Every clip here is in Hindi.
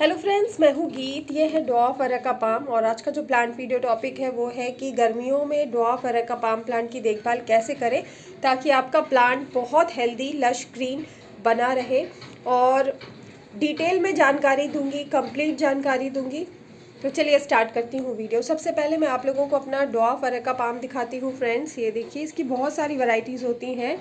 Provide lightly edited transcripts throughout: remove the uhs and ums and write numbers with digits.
हेलो फ्रेंड्स, मैं हूँ गीत। ये है ड्वार्फ एरेका पाम और आज का जो प्लांट वीडियो टॉपिक है वो है कि गर्मियों में ड्वार्फ एरेका पाम प्लांट की देखभाल कैसे करें ताकि आपका प्लांट बहुत हेल्दी लश ग्रीन बना रहे। और डिटेल में जानकारी दूंगी, कंप्लीट जानकारी दूंगी। तो चलिए स्टार्ट करती हूँ वीडियो। सबसे पहले मैं आप लोगों को अपना ड्वार्फ एरेका पाम दिखाती हूँ फ्रेंड्स। ये देखिए, इसकी बहुत सारी वैरायटीज़ होती हैं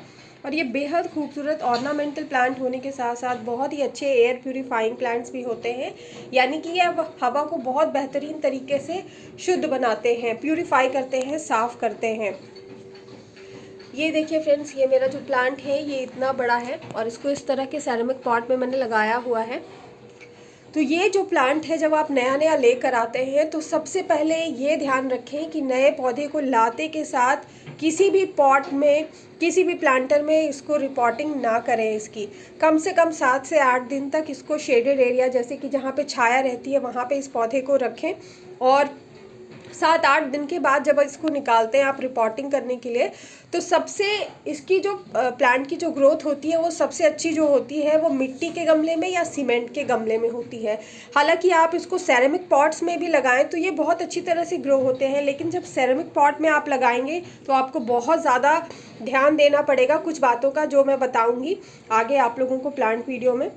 और ये बेहद खूबसूरत ऑर्नामेंटल प्लांट होने के साथ साथ बहुत ही अच्छे एयर प्यूरिफाइंग प्लांट्स भी होते हैं। यानी कि ये हवा को बहुत बेहतरीन तरीके से शुद्ध बनाते हैं, प्यूरिफाई करते हैं, साफ़ करते हैं। ये देखिए फ्रेंड्स, ये मेरा जो प्लांट है ये इतना बड़ा है और इसको इस तरह के सेरेमिक पॉट में मैंने लगाया हुआ है। तो ये जो प्लांट है, जब आप नया नया लेकर आते हैं तो सबसे पहले ये ध्यान रखें कि नए पौधे को लाते के साथ किसी भी पॉट में, किसी भी प्लांटर में इसको रिपोर्टिंग ना करें। इसकी कम से कम 7 से 8 दिन तक इसको शेडेड एरिया, जैसे कि जहाँ पे छाया रहती है, वहाँ पे इस पौधे को रखें। और 7-8 दिन के बाद जब इसको निकालते हैं आप रिपोर्टिंग करने के लिए, तो सबसे इसकी जो प्लांट की जो ग्रोथ होती है वो सबसे अच्छी जो होती है वो मिट्टी के गमले में या सीमेंट के गमले में होती है। हालांकि आप इसको सेरेमिक पॉट्स में भी लगाएं तो ये बहुत अच्छी तरह से ग्रो होते हैं, लेकिन जब सेरेमिक पॉट में आप लगाएंगे तो आपको बहुत ज़्यादा ध्यान देना पड़ेगा कुछ बातों का, जो मैं बताऊँगी आगे आप लोगों को प्लांट वीडियो में।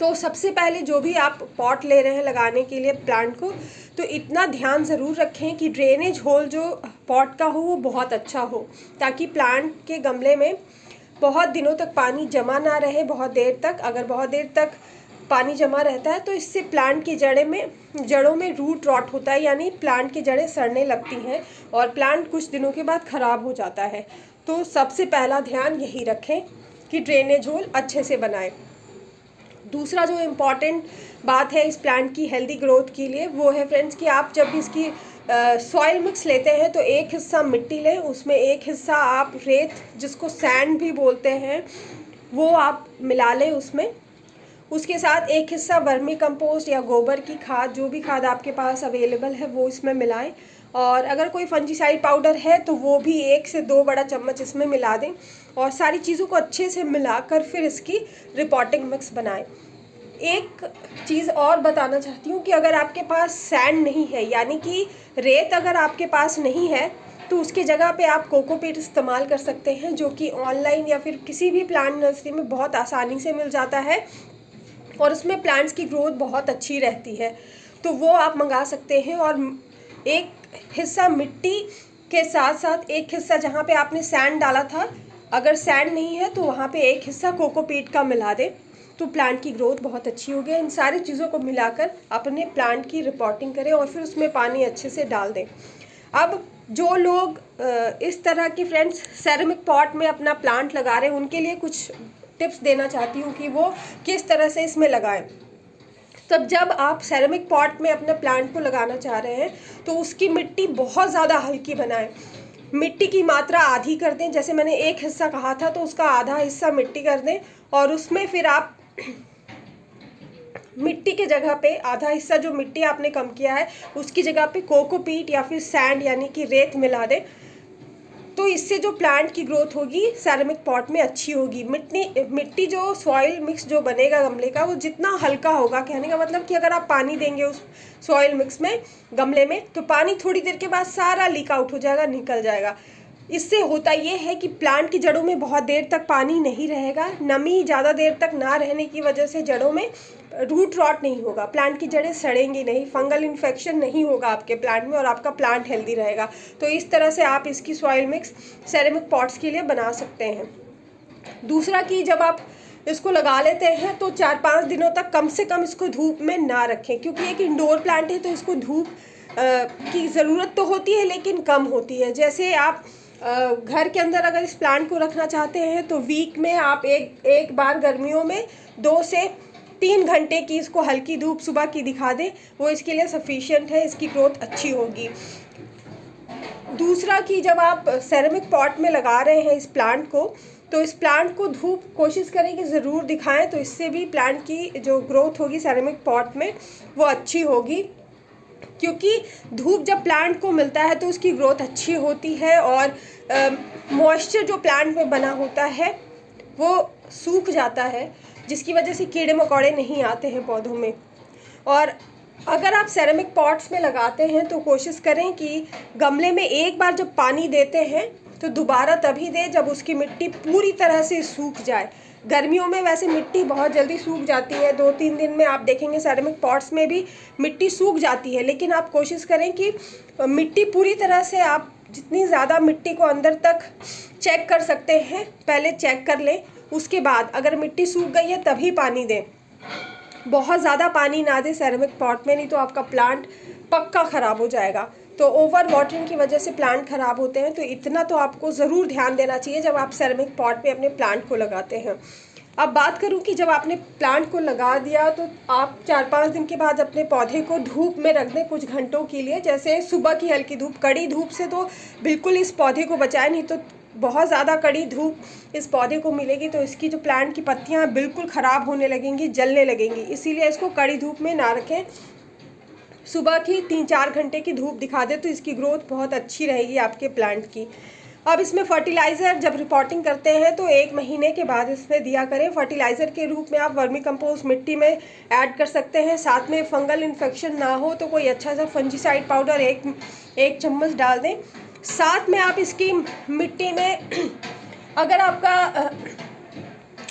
तो सबसे पहले जो भी आप पॉट ले रहे हैं लगाने के लिए प्लांट को, तो इतना ध्यान ज़रूर रखें कि ड्रेनेज होल जो पॉट का हो वो बहुत अच्छा हो, ताकि प्लांट के गमले में बहुत दिनों तक पानी जमा ना रहे, बहुत देर तक। अगर बहुत देर तक पानी जमा रहता है तो इससे प्लांट की जड़ों में रूट रॉट होता है, यानी प्लांट की जड़ें सड़ने लगती हैं और प्लांट कुछ दिनों के बाद ख़राब हो जाता है। तो सबसे पहला ध्यान यही रखें कि ड्रेनेज होल अच्छे से बनाएं। दूसरा जो इम्पॉर्टेंट बात है इस प्लांट की हेल्दी ग्रोथ के लिए वो है फ्रेंड्स कि आप जब इसकी सॉइल मिक्स लेते हैं तो एक हिस्सा मिट्टी लें, उसमें एक हिस्सा आप रेत, जिसको सैंड भी बोलते हैं, वो आप मिला लें उसमें। उसके साथ एक हिस्सा वर्मी कंपोस्ट या गोबर की खाद, जो भी खाद आपके पास अवेलेबल है वो इसमें मिलाएं। और अगर कोई फंजीसाइड पाउडर है तो वो भी 1 से 2 बड़ा चम्मच इसमें मिला दें और सारी चीज़ों को अच्छे से मिलाकर फिर इसकी रिपोर्टिंग मिक्स बनाएं। एक चीज़ और बताना चाहती हूँ कि अगर आपके पास सैंड नहीं है, यानी कि रेत अगर आपके पास नहीं है, तो उसकी जगह पे आप कोकोपीट इस्तेमाल कर सकते हैं, जो कि ऑनलाइन या फिर किसी भी प्लांट नर्सरी में बहुत आसानी से मिल जाता है और उसमें प्लांट्स की ग्रोथ बहुत अच्छी रहती है। तो वो आप मंगा सकते हैं। और एक हिस्सा मिट्टी के साथ साथ एक हिस्सा जहाँ पे आपने सैंड डाला था, अगर सैंड नहीं है तो वहाँ पे एक हिस्सा कोकोपीट का मिला दें, तो प्लांट की ग्रोथ बहुत अच्छी होगी। इन सारी चीज़ों को मिलाकर अपने प्लांट की रिपोर्टिंग करें और फिर उसमें पानी अच्छे से डाल दें। अब जो लोग इस तरह की फ्रेंड्स सेरेमिक पॉट में अपना प्लांट लगा रहे हैं, उनके लिए कुछ टिप्स देना चाहती हूँ कि वो किस तरह से इसमें लगाएं। तब जब आप सेरेमिक पॉट में अपने प्लांट को लगाना चाह रहे हैं तो उसकी मिट्टी बहुत ज़्यादा हल्की बनाएं। मिट्टी की मात्रा आधी कर दें, जैसे मैंने एक हिस्सा कहा था तो उसका आधा हिस्सा मिट्टी कर दें और उसमें फिर आप मिट्टी के जगह पे आधा हिस्सा जो मिट्टी आपने कम किया है उसकी जगह पे कोकोपीट या फिर सैंड यानी कि रेत मिला दें। तो इससे जो प्लांट की ग्रोथ होगी सेरेमिक पॉट में अच्छी होगी। मिट्टी जो सॉइल मिक्स जो बनेगा गमले का, वो जितना हल्का होगा, कहने का मतलब कि अगर आप पानी देंगे उस सॉइल मिक्स में गमले में, तो पानी थोड़ी देर के बाद सारा लीक आउट हो जाएगा, निकल जाएगा। इससे होता ये है कि प्लांट की जड़ों में बहुत देर तक पानी नहीं रहेगा। नमी ज़्यादा देर तक ना रहने की वजह से जड़ों में रूट रॉट नहीं होगा, प्लांट की जड़ें सड़ेंगी नहीं, फंगल इन्फेक्शन नहीं होगा आपके प्लांट में और आपका प्लांट हेल्दी रहेगा। तो इस तरह से आप इसकी सॉइल मिक्स सेरेमिक पॉट्स के लिए बना सकते हैं। दूसरा कि जब आप इसको लगा लेते हैं तो 4-5 दिनों तक कम से कम इसको धूप में ना रखें, क्योंकि एक इंडोर प्लांट है तो इसको धूप की ज़रूरत तो होती है लेकिन कम होती है। जैसे आप घर के अंदर अगर इस प्लांट को रखना चाहते हैं तो वीक में आप एक बार गर्मियों में 2 से 3 घंटे की इसको हल्की धूप सुबह की दिखा दें, वो इसके लिए सफिशिएंट है, इसकी ग्रोथ अच्छी होगी। दूसरा कि जब आप सेरेमिक पॉट में लगा रहे हैं इस प्लांट को, तो इस प्लांट को धूप कोशिश करें कि ज़रूर दिखाएं, तो इससे भी प्लांट की जो ग्रोथ होगी सेरेमिक पॉट में वो अच्छी होगी। क्योंकि धूप जब प्लांट को मिलता है तो उसकी ग्रोथ अच्छी होती है और मॉइस्चर जो प्लांट में बना होता है वो सूख जाता है। जिसकी वजह से कीड़े मकोड़े नहीं आते हैं पौधों में। और अगर आप सेरेमिक पॉट्स में लगाते हैं तो कोशिश करें कि गमले में एक बार जब पानी देते हैं तो दोबारा तभी दें जब उसकी मिट्टी पूरी तरह से सूख जाए। गर्मियों में वैसे मिट्टी बहुत जल्दी सूख जाती है, 2-3 दिन में आप देखेंगे सेरेमिक पॉट्स में भी मिट्टी सूख जाती है, लेकिन आप कोशिश करें कि मिट्टी पूरी तरह से, आप जितनी ज़्यादा मिट्टी को अंदर तक चेक कर सकते हैं पहले चेक कर लें। उसके बाद अगर मिट्टी सूख गई है तभी पानी दें। बहुत ज़्यादा पानी ना दें सेरेमिक पॉट में, नहीं तो आपका प्लांट पक्का ख़राब हो जाएगा। तो ओवर वाटरिंग की वजह से प्लांट ख़राब होते हैं, तो इतना तो आपको ज़रूर ध्यान देना चाहिए जब आप सेरेमिक पॉट में अपने प्लांट को लगाते हैं। अब बात करूं कि जब आपने प्लांट को लगा दिया तो आप 4-5 दिन के बाद अपने पौधे को धूप में रख दें कुछ घंटों के लिए। जैसे सुबह की हल्की धूप, कड़ी धूप से तो बिल्कुल इस पौधे को बचाए, नहीं तो बहुत ज़्यादा कड़ी धूप इस पौधे को मिलेगी तो इसकी जो प्लांट की पत्तियां बिल्कुल ख़राब होने लगेंगी, जलने लगेंगी। इसीलिए इसको कड़ी धूप में ना रखें, सुबह की 3-4 घंटे की धूप दिखा दे तो इसकी ग्रोथ बहुत अच्छी रहेगी आपके प्लांट की। अब इसमें फर्टिलाइज़र जब रिपोर्टिंग करते हैं तो 1 महीने के बाद इसमें दिया करें। फर्टिलाइज़र के रूप में आप वर्मी कंपोस्ट मिट्टी में ऐड कर सकते हैं। साथ में फंगल इन्फेक्शन ना हो तो कोई अच्छा सा फंजीसाइड पाउडर एक चम्मच डाल दें। साथ में आप इसकी मिट्टी में अगर आपका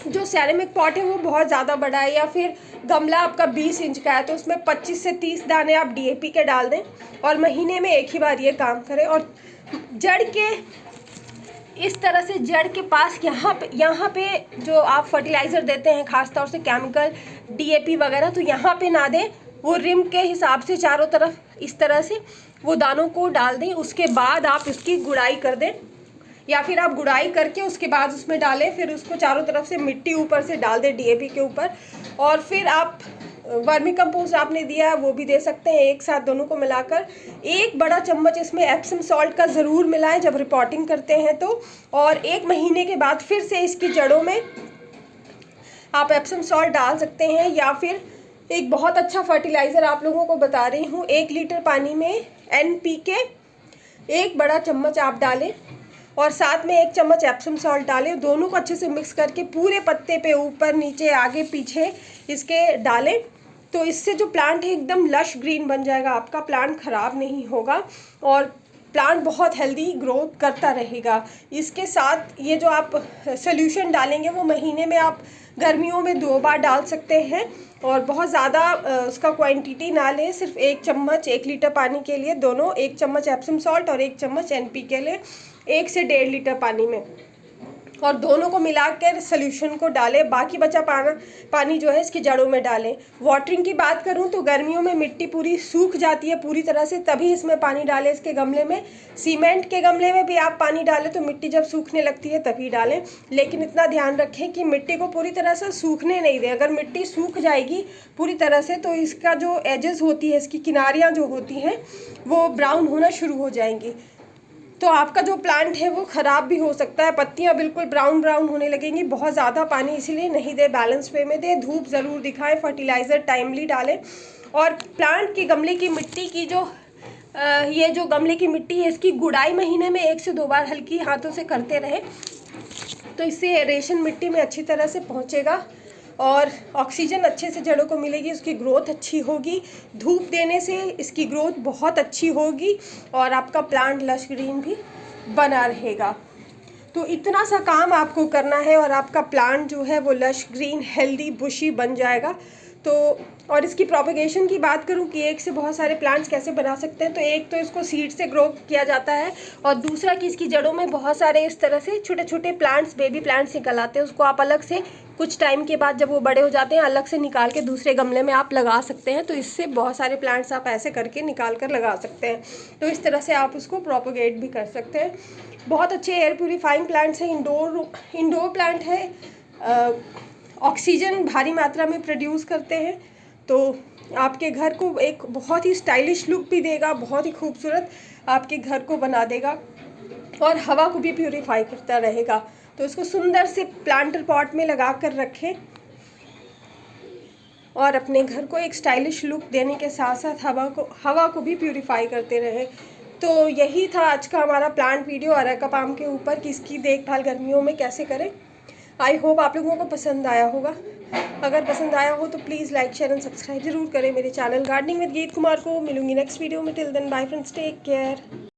जो सेरेमिक पॉट है वो बहुत ज़्यादा बड़ा है या फिर गमला आपका 20 इंच का है तो उसमें 25 से 30 दाने आप DAP के डाल दें और महीने में एक ही बार ये काम करें। और जड़ के इस तरह से जड़ के पास यहाँ पे जो आप फर्टिलाइज़र देते हैं खास तौर से केमिकल DAP वगैरह, तो यहाँ पे ना दें, वो रिम के हिसाब से चारों तरफ इस तरह से वो दानों को डाल दें। उसके बाद आप इसकी गुड़ाई कर दें या फिर आप गुड़ाई करके उसके बाद उसमें डालें, फिर उसको चारों तरफ से मिट्टी ऊपर से डाल दें DAP के ऊपर। और फिर आप वर्मी कंपोस्ट आपने दिया है वो भी दे सकते हैं, एक साथ दोनों को मिलाकर 1 बड़ा चम्मच इसमें एप्सम सॉल्ट का ज़रूर मिलाएं जब रिपोर्टिंग करते हैं तो। और 1 महीने के बाद फिर से इसकी जड़ों में आप एप्सम सॉल्ट डाल सकते हैं या फिर एक बहुत अच्छा फर्टिलाइज़र आप लोगों को बता रही हूँ, 1 लीटर पानी में NPK 1 बड़ा चम्मच आप डालें और साथ में 1 चम्मच एप्सम सॉल्ट डालें। दोनों को अच्छे से मिक्स करके पूरे पत्ते पे ऊपर नीचे आगे पीछे इसके डालें, तो इससे जो प्लांट है एकदम लश ग्रीन बन जाएगा। आपका प्लांट ख़राब नहीं होगा और प्लांट बहुत हेल्दी ग्रोथ करता रहेगा। इसके साथ ये जो आप सोल्यूशन डालेंगे वो महीने में आप गर्मियों में 2 बार डाल सकते हैं और बहुत ज़्यादा उसका क्वांटिटी ना लें, सिर्फ 1 चम्मच 1 लीटर पानी के लिए दोनों, 1 चम्मच एप्सम सॉल्ट और 1 चम्मच NPK लें 1 से 1.5 लीटर पानी में और दोनों को मिलाकर सोल्यूशन को डालें। बाकी बचा पानी जो है इसकी जड़ों में डालें। वाटरिंग की बात करूं तो गर्मियों में मिट्टी पूरी सूख जाती है पूरी तरह से, तभी इसमें पानी डालें इसके गमले में। सीमेंट के गमले में भी आप पानी डालें तो मिट्टी जब सूखने लगती है तभी डालें, लेकिन इतना ध्यान रखें कि मिट्टी को पूरी तरह से सूखने नहीं दें। अगर मिट्टी सूख जाएगी पूरी तरह से तो इसका जो एजेस होती है, इसकी किनारियाँ जो होती हैं वो ब्राउन होना शुरू हो जाएंगी, तो आपका जो प्लांट है वो ख़राब भी हो सकता है। पत्तियां बिल्कुल ब्राउन होने लगेंगी। बहुत ज़्यादा पानी इसीलिए नहीं दे, बैलेंस वे में दे, धूप ज़रूर दिखाएं, फर्टिलाइज़र टाइमली डालें। और प्लांट की गमले की मिट्टी की ये जो गमले की मिट्टी है इसकी गुड़ाई महीने में 1 से 2 बार हल्की हाथों से करते रहें, तो इससे एरेशन मिट्टी में अच्छी तरह से पहुँचेगा और ऑक्सीजन अच्छे से जड़ों को मिलेगी, उसकी ग्रोथ अच्छी होगी। धूप देने से इसकी ग्रोथ बहुत अच्छी होगी और आपका प्लांट लश ग्रीन भी बना रहेगा। तो इतना सा काम आपको करना है और आपका प्लांट जो है वो लश ग्रीन हेल्दी बुशी बन जाएगा। तो और इसकी प्रोपगेशन की बात करूं कि एक से बहुत सारे प्लांट्स कैसे बना सकते हैं, तो एक तो इसको सीड से ग्रो किया जाता है और दूसरा कि इसकी जड़ों में बहुत सारे इस तरह से छोटे छोटे प्लांट्स, बेबी प्लांट्स निकल आते हैं। उसको आप अलग से कुछ टाइम के बाद जब वो बड़े हो जाते हैं अलग से निकाल के दूसरे गमले में आप लगा सकते हैं। तो इससे बहुत सारे प्लांट्स आप ऐसे करके निकाल कर लगा सकते हैं। तो इस तरह से आप उसको प्रोपगेट भी कर सकते हैं। बहुत अच्छे एयर प्यूरीफाइंग प्लांट्स हैं, इंडोर प्लांट है, ऑक्सीजन भारी मात्रा में प्रोड्यूस करते हैं, तो आपके घर को एक बहुत ही स्टाइलिश लुक भी देगा, बहुत ही खूबसूरत आपके घर को बना देगा और हवा को भी प्यूरीफाई करता रहेगा। तो इसको सुंदर से प्लांटर पॉट में लगा कर रखें और अपने घर को एक स्टाइलिश लुक देने के साथ साथ हवा को भी प्यूरीफाई करते रहें। तो यही था आज का हमारा प्लांट वीडियो अरेका पाम के ऊपर कि इसकी देखभाल गर्मियों में कैसे करें। आई होप आप लोगों को पसंद आया होगा। अगर पसंद आया हो तो please like share and subscribe ज़रूर करें मेरे चैनल गार्डनिंग विद गीत कुमार को। मिलूंगी नेक्स्ट वीडियो में। Till then bye friends, take care.